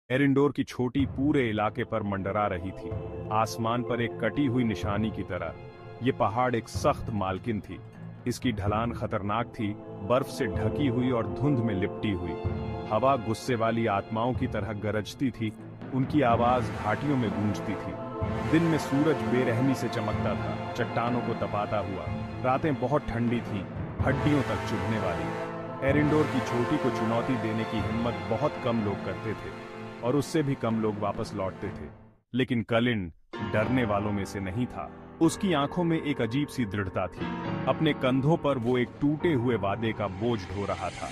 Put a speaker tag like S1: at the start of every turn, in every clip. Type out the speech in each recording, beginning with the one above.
S1: एरिंडोर की छोटी पूरे इलाके पर मंडरा रही थी, आसमान पर एक कटी हुई निशानी की तरह। ये पहाड़ एक सख्त मालकिन थी। इसकी ढलान खतरनाक थी, बर्फ से ढकी हुई और धुंध में लिपटी हुई। हवा गुस्से वाली आत्माओं की तरह गरजती थी, उनकी आवाज घाटियों में गूंजती थी। दिन में सूरज बेरहमी से चमकता था, चट्टानों को तपाता हुआ। रातें बहुत ठंडी थीं, हड्डियों तक चुभने वाली। एरिंडोर की चोटी को चुनौती देने की हिम्मत बहुत कम लोग करते थे, और उससे भी कम लोग वापस लौटते थे। लेकिन कलिन डरने वालों में से नहीं था। उसकी आंखों में एक अजीब सी दृढ़ता थी। अपने कंधों पर वो एक टूटे हुए वादे का बोझ ढो रहा था।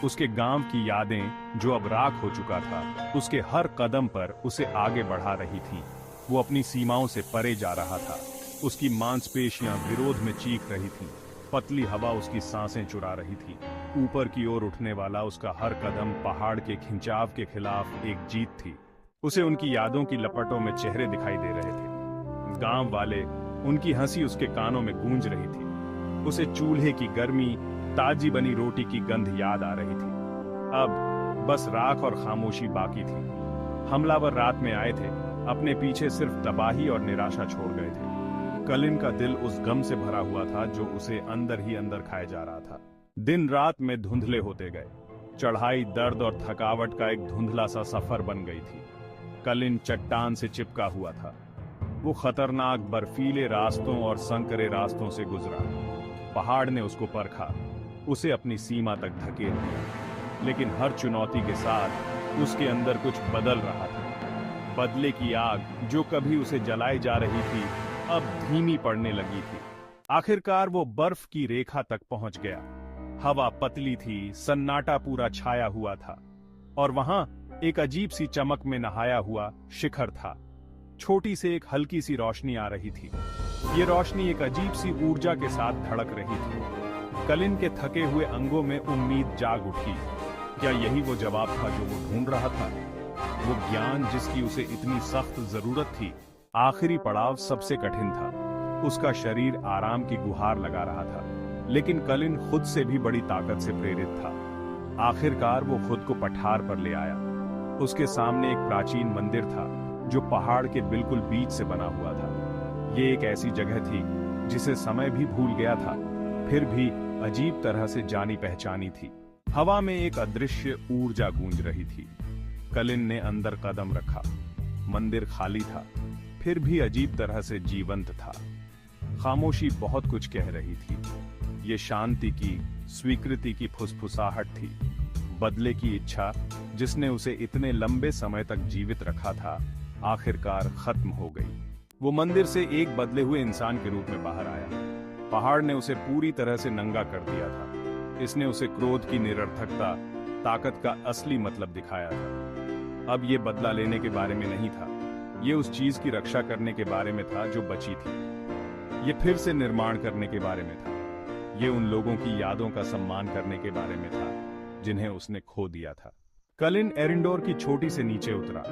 S1: उसके गांव की यादें, जो अब राख हो चुका था, उसके हर कदम पर उसे आगे बढ़ा रही थी। वो अपनी सीमाओं से परे जा रहा था। उसकी मांसपेशियां विरोध में चीख रही थीं। पतली हवा उसकी सांसें चुरा रही थी। ऊपर की ओर उठने वाला उसका हर कदम पहाड़ के खिंचाव के खिलाफ एक जीत थी। उसे उनकी यादों की लपटों में चेहरे दिखाई दे रहे थे। गांव वाले, उनकी हंसी उसके कानों में गूंज रही थी। उसे चूल्हे की गर्मी, ताजी बनी रोटी की गंध याद आ रही थी। अब बस राख और खामोशी बाकी थी। हमलावर रात में आए थे, अपने पीछे सिर्फ तबाही और निराशा छोड़ गए थे। कलिन का दिल उस गम से भरा हुआ था जो उसे अंदर ही अंदर खाए जा रहा था। दिन रात में धुंधले होते गए। चढ़ाई, दर्द और थकावट का एक धुंधला सा सफर बन गई थी। कलिन चट्टान से चिपका हुआ था। वो खतरनाक बर्फीले रास्तों और संकरे रास्तों से गुजरा। पहाड़ ने उसको परखा, उसे अपनी सीमा तक धकेल दिया। लेकिन हर चुनौती के साथ उसके अंदर कुछ बदल रहा था। बदले की आग, जो कभी उसे जलाई जा रही थी, अब धीमी पड़ने लगी थी। आखिरकार वो बर्फ की रेखा तक पहुंच गया। हवा पतली थी, सन्नाटा पूरा छाया हुआ था, और वहां एक अजीब सी चमक में नहाया हुआ शिखर था। छोटी से एक हल्की सी रोशनी आ रही थी। ये रोशनी एक अजीब सी ऊर्जा के साथ धड़क रही थी। कलिन के थके हुए अंगों में उम्मीद जाग उठी। क्या यही वो जवाब था जो वो ढूंढ रहा था? वो ज्ञान जिसकी उसे इतनी सख्त जरूरत थी। आखिरी पड़ाव सबसे कठिन था। उसका शरीर आराम की गुहार लगा रहा था, लेकिन कलिन खुद से भी बड़ी ताकत से प्रेरित था। आखिरकार वो खुद को पठार पर ले आया। उसके सामने एक प्राचीन मंदिर था, जो पहाड़ के बिल्कुल बीच से बना हुआ था। ये एक ऐसी जगह थी जिसे समय भी भूल गया था, फिर भी अजीब तरह से जानी पहचानी थी। हवा में एक अदृश्य ऊर्जा गूंज रही थी। कलिन ने अंदर कदम रखा। मंदिर खाली था, फिर भी अजीब तरह से जीवंत था। खामोशी बहुत कुछ कह रही थी। ये शांति की, स्वीकृति की फुसफुसाहट थी। बदले की इच्छा, जिसने उसे इतने लंबे समय तक जीवित रखा था, आखिरकार खत्म हो गई। वो मंदिर से एक बदले हुए इंसान के रूप में बाहर आया। पहाड़ ने उसे पूरी तरह से नंगा कर दिया था। इसने उसे क्रोध की निरर्थकता, ताकत का असली मतलब दिखाया था। अब ये बदला लेने के बारे में नहीं था। ये उस चीज की रक्षा करने के बारे में था जो बची थी। ये फिर से निर्माण करने के बारे में था। ये उन लोगों की यादों का सम्मान करने के बारे में था जिन्हें उसने खो दिया था। कलिन एरिंडोर की चोटी से नीचे उतरा।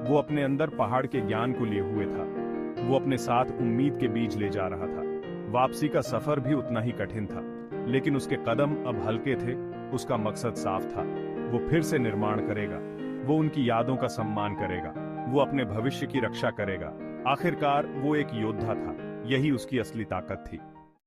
S1: वो अपने अंदर पहाड़ के ज्ञान को लिए हुए था। वो अपने साथ उम्मीद के बीज ले जा रहा था। वापसी का सफर भी उतना ही कठिन था, लेकिन उसके कदम अब हल्के थे। उसका मकसद साफ था। वो फिर से निर्माण करेगा। वो उनकी यादों का सम्मान करेगा। वो अपने भविष्य की रक्षा करेगा। आखिरकार वो एक योद्धा था। यही उसकी असली ताकत थी।